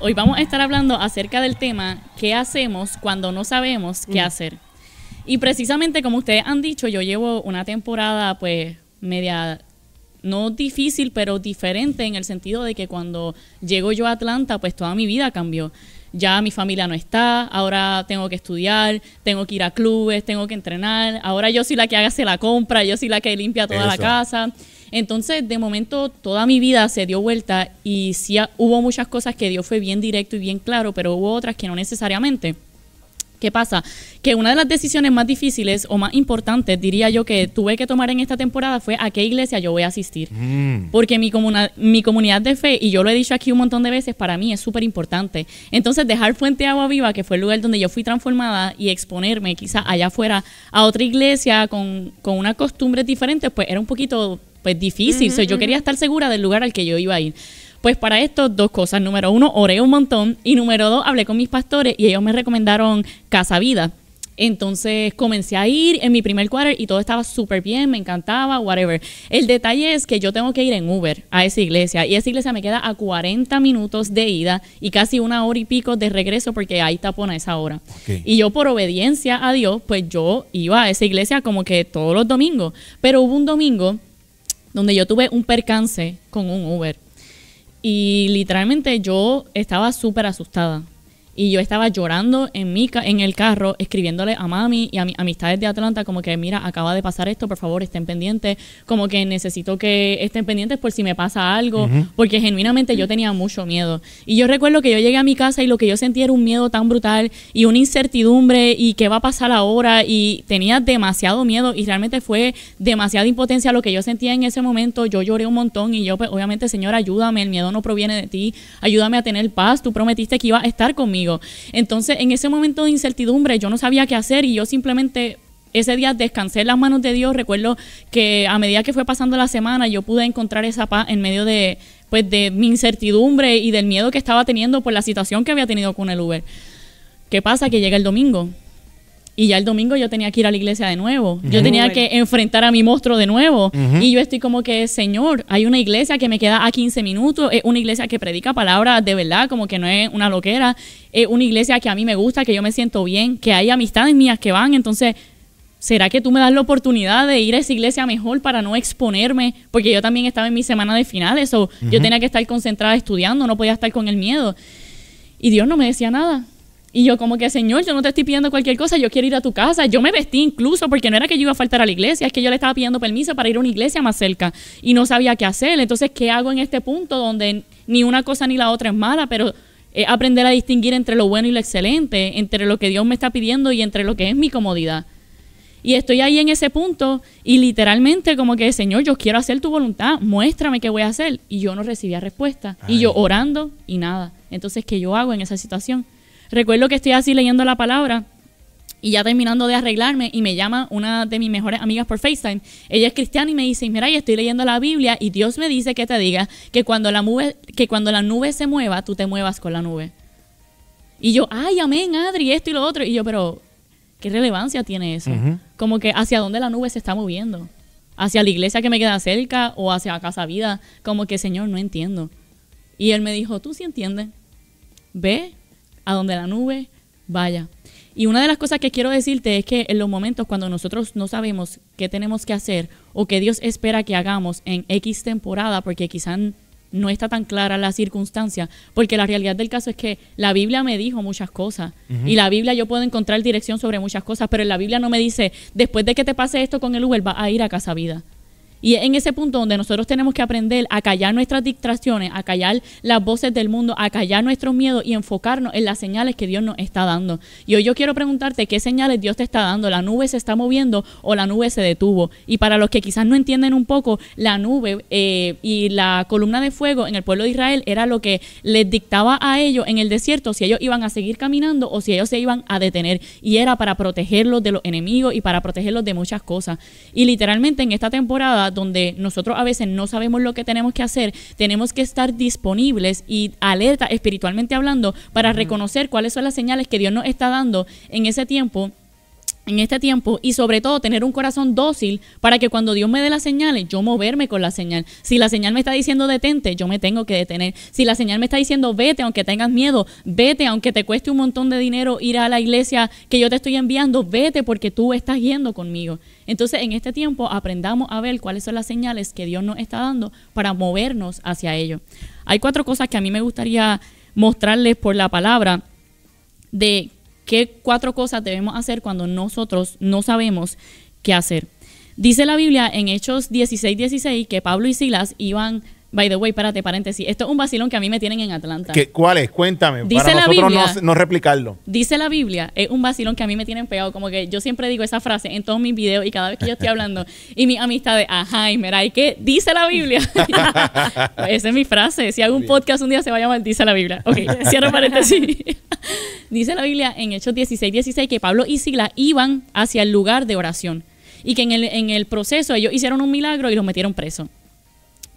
Hoy vamos a estar hablando acerca del tema ¿qué hacemos cuando no sabemos qué hacer? Y precisamente como ustedes han dicho, yo llevo una temporada pues media, no difícil, pero diferente en el sentido de que cuando llego yo a Atlanta, pues toda mi vida cambió. Ya mi familia no está, ahora tengo que estudiar, tengo que ir a clubes, tengo que entrenar, ahora yo soy la que hace la compra, yo soy la que limpia toda la casa. Entonces, de momento, toda mi vida se dio vuelta y sí hubo muchas cosas que Dios fue bien directo y bien claro, pero hubo otras que no necesariamente. ¿Qué pasa? Que una de las decisiones más difíciles o más importantes, diría yo, que tuve que tomar en esta temporada fue a qué iglesia yo voy a asistir. Porque mi comunidad de fe, y yo lo he dicho aquí un montón de veces, para mí es súper importante. Entonces, dejar Fuente de Agua Viva, que fue el lugar donde yo fui transformada, y exponerme quizás allá afuera a otra iglesia con unas costumbres diferentes, pues era un poquito pues difícil. So, yo quería estar segura del lugar al que yo iba a ir. Pues para esto, dos cosas. Número uno, oré un montón. Y número dos, hablé con mis pastores y ellos me recomendaron Casa Vida. Entonces comencé a ir en mi primer quarter y todo estaba súper bien, me encantaba, whatever. El detalle es que yo tengo que ir en Uber a esa iglesia y esa iglesia me queda a 40 minutos de ida y casi 1 hora y pico de regreso porque hay tapón a esa hora. Okay. Y yo por obediencia a Dios, pues yo iba a esa iglesia como que todos los domingos. Pero hubo un domingo donde yo tuve un percance con un Uber. Y literalmente yo estaba súper asustada. Y yo estaba llorando en el carro, escribiéndole a mami y a mis amistades de Atlanta como que, mira, acaba de pasar esto, por favor, estén pendientes. Como que necesito que estén pendientes por si me pasa algo. Porque genuinamente yo tenía mucho miedo. Y yo recuerdo que yo llegué a mi casa y lo que yo sentía era un miedo tan brutal y una incertidumbre y qué va a pasar ahora. Y tenía demasiado miedo y realmente fue demasiada impotencia lo que yo sentía en ese momento. Yo lloré un montón y yo, pues, obviamente, Señor, ayúdame, el miedo no proviene de ti. Ayúdame a tener paz, tú prometiste que ibas a estar conmigo. Entonces, en ese momento de incertidumbre, yo no sabía qué hacer y yo simplemente ese día descansé en las manos de Dios. Recuerdo que a medida que fue pasando la semana, yo pude encontrar esa paz en medio de mi incertidumbre y del miedo que estaba teniendo por la situación que había tenido con el Uber. ¿Qué pasa? Que llega el domingo. Y ya el domingo yo tenía que ir a la iglesia de nuevo. Yo tenía que enfrentar a mi monstruo de nuevo. Y yo estoy como que, Señor, hay una iglesia que me queda a 15 minutos. Es una iglesia que predica palabras de verdad, como que no es una loquera. Es una iglesia que a mí me gusta, que yo me siento bien, que hay amistades mías que van. Entonces, ¿será que tú me das la oportunidad de ir a esa iglesia mejor para no exponerme? Porque yo también estaba en mi semana de finales. O yo tenía que estar concentrada estudiando, no podía estar con el miedo. Y Dios no me decía nada. Y yo como que, Señor, yo no te estoy pidiendo cualquier cosa, yo quiero ir a tu casa. Yo me vestí incluso porque no era que yo iba a faltar a la iglesia, es que yo le estaba pidiendo permiso para ir a una iglesia más cerca y no sabía qué hacer. Entonces, ¿qué hago en este punto donde ni una cosa ni la otra es mala, pero aprender a distinguir entre lo bueno y lo excelente, entre lo que Dios me está pidiendo y entre lo que es mi comodidad? Y estoy ahí en ese punto y literalmente como que, Señor, yo quiero hacer tu voluntad, muéstrame qué voy a hacer. Y yo no recibía respuesta. Y yo orando y nada. Entonces, ¿qué yo hago en esa situación? Recuerdo que estoy así leyendo la palabra y ya terminando de arreglarme y me llama una de mis mejores amigas por FaceTime. Ella es cristiana y me dice, mira, yo estoy leyendo la Biblia y Dios me dice que te diga que cuando la nube se mueva, tú te muevas con la nube. Y yo, ay, amén, Adri, esto y lo otro. Y yo, pero, ¿qué relevancia tiene eso? Como que hacia dónde la nube se está moviendo. Hacia la iglesia que me queda cerca o hacia Casa Vida. Como que, Señor, no entiendo. Y él me dijo, tú sí entiendes. Ve a donde la nube vaya. Y una de las cosas que quiero decirte es que en los momentos cuando nosotros no sabemos qué tenemos que hacer o qué Dios espera que hagamos en X temporada, porque quizás no está tan clara la circunstancia, porque la realidad del caso es que la Biblia me dijo muchas cosas y la Biblia yo puedo encontrar dirección sobre muchas cosas, pero en la Biblia no me dice, después de que te pase esto con el Uber, vas a ir a Casa Vida. Y es en ese punto donde nosotros tenemos que aprender a callar nuestras distracciones, a callar las voces del mundo, a callar nuestros miedos y enfocarnos en las señales que Dios nos está dando. Y hoy yo quiero preguntarte qué señales Dios te está dando. ¿La nube se está moviendo o la nube se detuvo? Y para los que quizás no entienden un poco, la nube y la columna de fuego en el pueblo de Israel era lo que les dictaba a ellos en el desierto si ellos iban a seguir caminando o si ellos se iban a detener. Y era para protegerlos de los enemigos y para protegerlos de muchas cosas. Y literalmente en esta temporada donde nosotros a veces no sabemos lo que tenemos que hacer, tenemos que estar disponibles y alerta espiritualmente hablando para reconocer cuáles son las señales que Dios nos está dando en ese tiempo en este tiempo y sobre todo tener un corazón dócil para que cuando Dios me dé las señales, yo moverme con la señal. Si la señal me está diciendo detente, yo me tengo que detener. Si la señal me está diciendo vete aunque tengas miedo, vete aunque te cueste un montón de dinero ir a la iglesia que yo te estoy enviando, vete porque tú estás yendo conmigo. Entonces en este tiempo aprendamos a ver cuáles son las señales que Dios nos está dando para movernos hacia ello. Hay 4 cosas que a mí me gustaría mostrarles por la palabra de ¿qué 4 cosas debemos hacer cuando nosotros no sabemos qué hacer? Dice la Biblia en Hechos 16:16 que Pablo y Silas iban, by the way, espérate, paréntesis, esto es un vacilón que a mí me tienen en Atlanta. ¿Cuál es? Cuéntame, dice para la nosotros Biblia, no replicarlo. Dice la Biblia, es un vacilón que a mí me tienen pegado, como que yo siempre digo esa frase en todos mis videos y cada vez que yo estoy hablando y mis amistades, ajá, y mira, ¿y qué? Dice la Biblia. Pues esa es mi frase, si hago un podcast un día se va a llamar Dice la Biblia. Ok, cierro paréntesis. Dice la Biblia en Hechos 16:16 que Pablo y Silas iban hacia el lugar de oración y que en el proceso ellos hicieron un milagro y los metieron presos.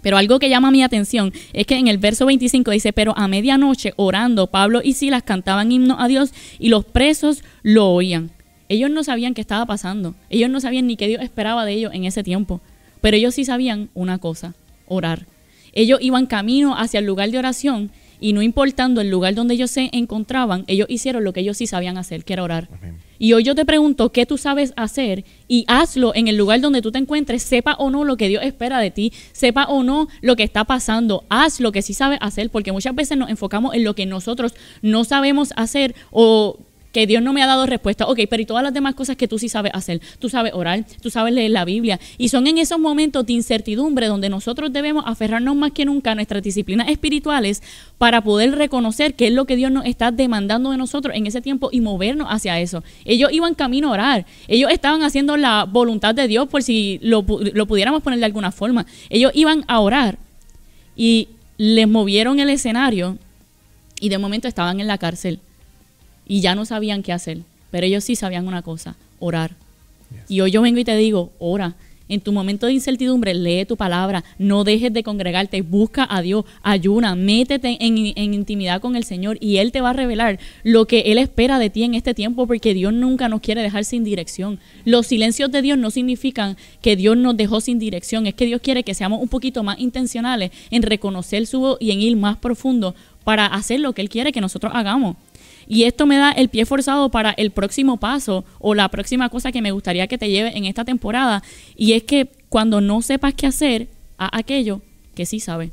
Pero algo que llama mi atención es que en el verso 25 dice, pero a medianoche orando, Pablo y Silas cantaban himnos a Dios y los presos lo oían. Ellos no sabían qué estaba pasando. Ellos no sabían ni qué Dios esperaba de ellos en ese tiempo. Pero ellos sí sabían una cosa, orar. Ellos iban camino hacia el lugar de oración y no importando el lugar donde ellos se encontraban, ellos hicieron lo que ellos sí sabían hacer, que era orar. Amén. Y hoy yo te pregunto, ¿qué tú sabes hacer? Y hazlo en el lugar donde tú te encuentres, sepa o no lo que Dios espera de ti, sepa o no lo que está pasando, haz lo que sí sabes hacer, porque muchas veces nos enfocamos en lo que nosotros no sabemos hacer o que Dios no me ha dado respuesta. Ok, pero y todas las demás cosas que tú sí sabes hacer. Tú sabes orar, tú sabes leer la Biblia. Y son en esos momentos de incertidumbre donde nosotros debemos aferrarnos más que nunca a nuestras disciplinas espirituales para poder reconocer qué es lo que Dios nos está demandando de nosotros en ese tiempo y movernos hacia eso. Ellos iban camino a orar. Ellos estaban haciendo la voluntad de Dios, por si lo pudiéramos poner de alguna forma. Ellos iban a orar y les movieron el escenario y de momento estaban en la cárcel. Y ya no sabían qué hacer, pero ellos sí sabían una cosa, orar. Yes. Y hoy yo vengo y te digo, ora. En tu momento de incertidumbre, lee tu palabra, no dejes de congregarte, busca a Dios, ayuna, métete en intimidad con el Señor y Él te va a revelar lo que Él espera de ti en este tiempo, porque Dios nunca nos quiere dejar sin dirección. Los silencios de Dios no significan que Dios nos dejó sin dirección, es que Dios quiere que seamos un poquito más intencionales en reconocer su voz y en ir más profundo para hacer lo que Él quiere que nosotros hagamos. Y esto me da el pie forzado para el próximo paso o la próxima cosa que me gustaría que te lleve en esta temporada. Y es que cuando no sepas qué hacer, haz aquello que sí sabes.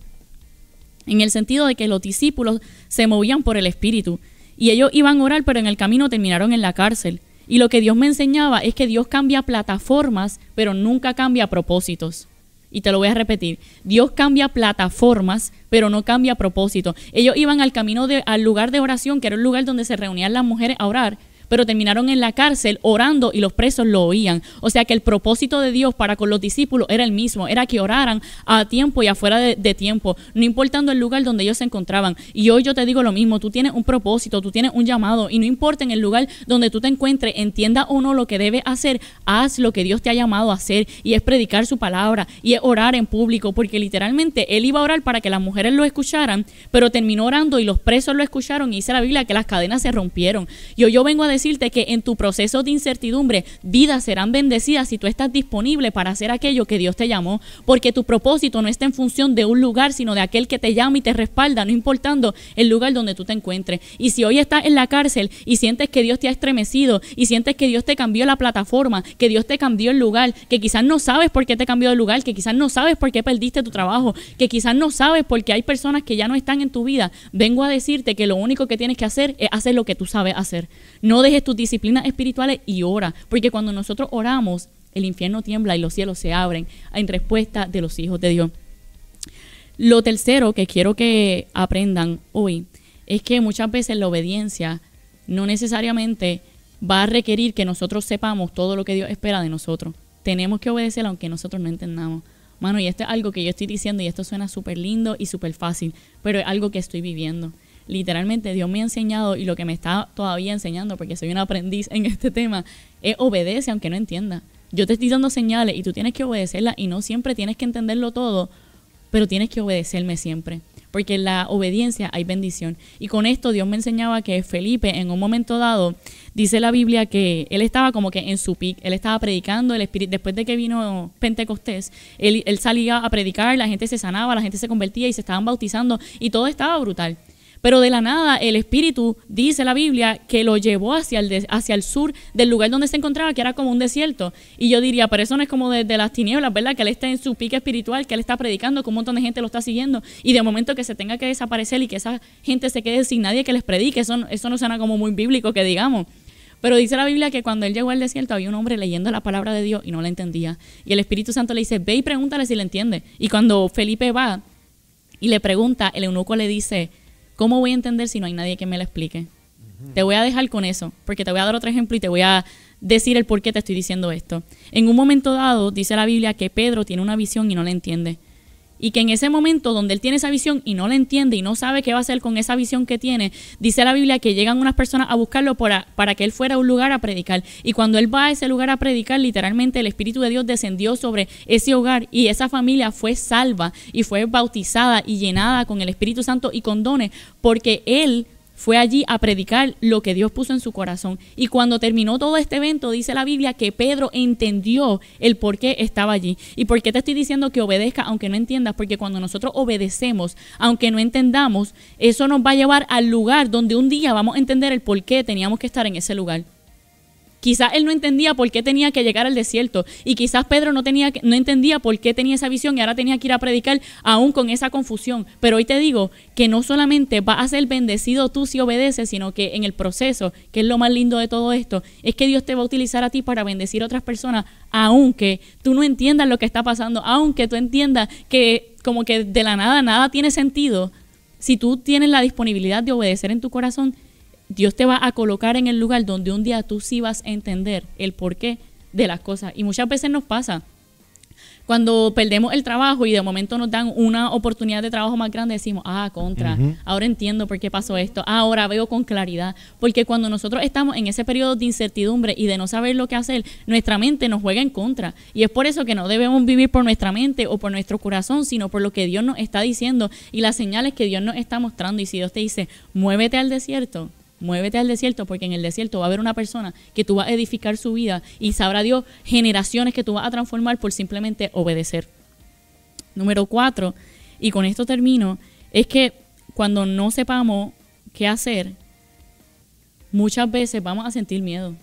En el sentido de que los discípulos se movían por el Espíritu. Y ellos iban a orar, pero en el camino terminaron en la cárcel. Y lo que Dios me enseñaba es que Dios cambia plataformas, pero nunca cambia propósitos. Y te lo voy a repetir, Dios cambia plataformas, pero no cambia propósito. Ellos iban al lugar de oración, que era el lugar donde se reunían las mujeres a orar, pero terminaron en la cárcel orando y los presos lo oían. O sea que el propósito de Dios para con los discípulos era el mismo, era que oraran a tiempo y afuera de tiempo, no importando el lugar donde ellos se encontraban. Y hoy yo te digo lo mismo, tú tienes un propósito, tú tienes un llamado y no importa en el lugar donde tú te encuentres, entienda o no lo que debes hacer, haz lo que Dios te ha llamado a hacer y es predicar su palabra y es orar en público, porque literalmente Él iba a orar para que las mujeres lo escucharan, pero terminó orando y los presos lo escucharon y dice la Biblia que las cadenas se rompieron. Y hoy yo vengo a decirte que en tu proceso de incertidumbre, vidas serán bendecidas si tú estás disponible para hacer aquello que Dios te llamó, porque tu propósito no está en función de un lugar, sino de aquel que te llama y te respalda, no importando el lugar donde tú te encuentres. Y si hoy estás en la cárcel y sientes que Dios te ha estremecido y sientes que Dios te cambió la plataforma, que Dios te cambió el lugar, que quizás no sabes por qué te cambió el lugar, que quizás no sabes por qué perdiste tu trabajo, que quizás no sabes por qué hay personas que ya no están en tu vida, vengo a decirte que lo único que tienes que hacer es hacer lo que tú sabes hacer. No dejes tus disciplinas espirituales y ora, porque cuando nosotros oramos, el infierno tiembla y los cielos se abren en respuesta de los hijos de Dios. Lo tercero que quiero que aprendan hoy es que muchas veces la obediencia no necesariamente va a requerir que nosotros sepamos todo lo que Dios espera de nosotros. Tenemos que obedecer aunque nosotros no entendamos. Mano, y esto es algo que yo estoy diciendo y esto suena súper lindo y súper fácil, pero es algo que estoy viviendo. Literalmente Dios me ha enseñado y lo que me está todavía enseñando, porque soy un aprendiz en este tema, es obedece aunque no entienda. Yo te estoy dando señales y tú tienes que obedecerlas y no siempre tienes que entenderlo todo, pero tienes que obedecerme siempre, porque en la obediencia hay bendición. Y con esto Dios me enseñaba que Felipe, en un momento dado, dice la Biblia que él estaba como que en su pic, él estaba predicando, el Espíritu, después de que vino Pentecostés, él salía a predicar, la gente se sanaba, la gente se convertía y se estaban bautizando y todo estaba brutal. Pero de la nada el Espíritu, dice la Biblia, que lo llevó hacia el sur del lugar donde se encontraba, que era como un desierto. Y yo diría, pero eso no es como de las tinieblas, ¿verdad? Que él está en su pique espiritual, que él está predicando, que un montón de gente lo está siguiendo. Y de momento que se tenga que desaparecer y que esa gente se quede sin nadie que les predique, eso no suena como muy bíblico que digamos. Pero dice la Biblia que cuando él llegó al desierto había un hombre leyendo la palabra de Dios y no la entendía. Y el Espíritu Santo le dice, ve y pregúntale si la entiende. Y cuando Felipe va y le pregunta, el eunuco le dice, ¿cómo voy a entender si no hay nadie que me lo explique? Te voy a dejar con eso, porque te voy a dar otro ejemplo y te voy a decir el por qué te estoy diciendo esto. En un momento dado, dice la Biblia que Pedro tiene una visión y no la entiende. Y que en ese momento donde él tiene esa visión y no la entiende y no sabe qué va a hacer con esa visión que tiene, dice la Biblia que llegan unas personas a buscarlo para que él fuera a un lugar a predicar. Y cuando él va a ese lugar a predicar, literalmente el Espíritu de Dios descendió sobre ese hogar y esa familia fue salva y fue bautizada y llenada con el Espíritu Santo y con dones, porque él fue allí a predicar lo que Dios puso en su corazón. Y cuando terminó todo este evento, dice la Biblia que Pedro entendió el por qué estaba allí. ¿Y por qué te estoy diciendo que obedezca aunque no entiendas? Porque cuando nosotros obedecemos, aunque no entendamos, eso nos va a llevar al lugar donde un día vamos a entender el por qué teníamos que estar en ese lugar. Quizás él no entendía por qué tenía que llegar al desierto y quizás Pedro no entendía por qué tenía esa visión y ahora tenía que ir a predicar aún con esa confusión. Pero hoy te digo que no solamente vas a ser bendecido tú si obedeces, sino que en el proceso, que es lo más lindo de todo esto, es que Dios te va a utilizar a ti para bendecir a otras personas, aunque tú no entiendas lo que está pasando, aunque tú entiendas que como que de la nada tiene sentido. Si tú tienes la disponibilidad de obedecer en tu corazón, Dios te va a colocar en el lugar donde un día tú sí vas a entender el porqué de las cosas. Y muchas veces nos pasa. Cuando perdemos el trabajo y de momento nos dan una oportunidad de trabajo más grande, decimos, ahora entiendo por qué pasó esto, ahora veo con claridad. Porque cuando nosotros estamos en ese periodo de incertidumbre y de no saber lo que hacer, nuestra mente nos juega en contra. Y es por eso que no debemos vivir por nuestra mente o por nuestro corazón, sino por lo que Dios nos está diciendo y las señales que Dios nos está mostrando. Y si Dios te dice, muévete al desierto, porque en el desierto va a haber una persona que tú vas a edificar su vida y sabrá Dios generaciones que tú vas a transformar por simplemente obedecer. Número 4, y con esto termino, es que cuando no sepamos qué hacer, muchas veces vamos a sentir miedo,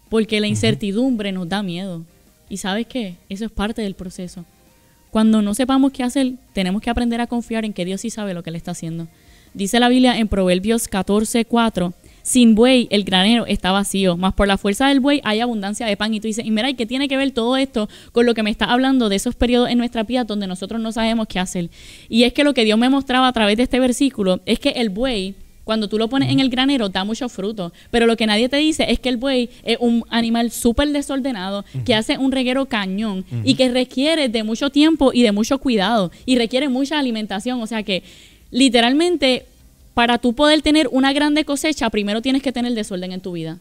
porque la incertidumbre nos da miedo. ¿Y sabes qué? Eso es parte del proceso. Cuando no sepamos qué hacer, tenemos que aprender a confiar en que Dios sí sabe lo que Él está haciendo. Dice la Biblia en Proverbios 14:4, sin buey el granero está vacío, mas por la fuerza del buey hay abundancia de pan. Y tú dices, y mira, ¿y qué tiene que ver todo esto con lo que me está hablando de esos periodos en nuestra vida donde nosotros no sabemos qué hacer? Y es que lo que Dios me mostraba a través de este versículo es que el buey, cuando tú lo pones en el granero, da mucho fruto. Pero lo que nadie te dice es que el buey es un animal súper desordenado, que hace un reguero cañón y que requiere de mucho tiempo y de mucho cuidado y requiere mucha alimentación. O sea que literalmente, para tú poder tener una grande cosecha, primero tienes que tener desorden en tu vida.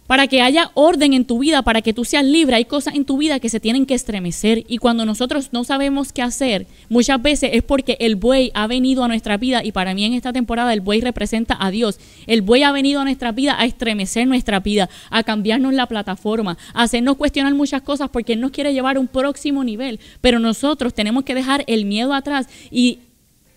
Para que haya orden en tu vida, para que tú seas libre, hay cosas en tu vida que se tienen que estremecer. Y cuando nosotros no sabemos qué hacer, muchas veces es porque el buey ha venido a nuestra vida. Y para mí en esta temporada el buey representa a Dios. El buey ha venido a nuestra vida a estremecer nuestra vida, a cambiarnos la plataforma, a hacernos cuestionar muchas cosas porque Él nos quiere llevar a un próximo nivel. Pero nosotros tenemos que dejar el miedo atrás y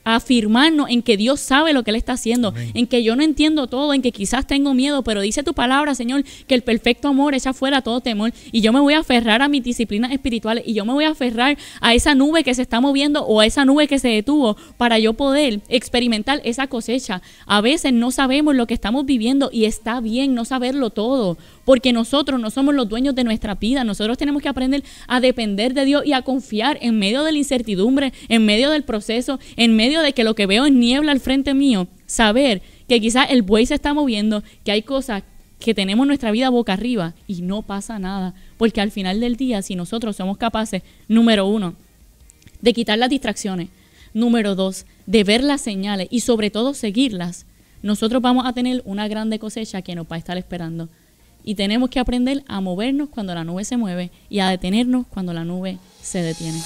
afirmarnos en que Dios sabe lo que Él está haciendo. Amén. En que yo no entiendo todo, en que quizás tengo miedo, pero dice tu palabra, Señor, que el perfecto amor echa fuera todo temor, y yo me voy a aferrar a mis disciplinas espirituales y yo me voy a aferrar a esa nube que se está moviendo o a esa nube que se detuvo para yo poder experimentar esa cosecha. A veces no sabemos lo que estamos viviendo y está bien no saberlo todo, porque nosotros no somos los dueños de nuestra vida. Nosotros tenemos que aprender a depender de Dios y a confiar en medio de la incertidumbre, en medio del proceso, en medio de que lo que veo es niebla al frente mío, saber que quizás el buey se está moviendo, que hay cosas que tenemos nuestra vida boca arriba y no pasa nada, porque al final del día, si nosotros somos capaces, número 1, de quitar las distracciones, número 2, de ver las señales y sobre todo seguirlas, nosotros vamos a tener una grande cosecha que nos va a estar esperando. Y tenemos que aprender a movernos cuando la nube se mueve y a detenernos cuando la nube se detiene.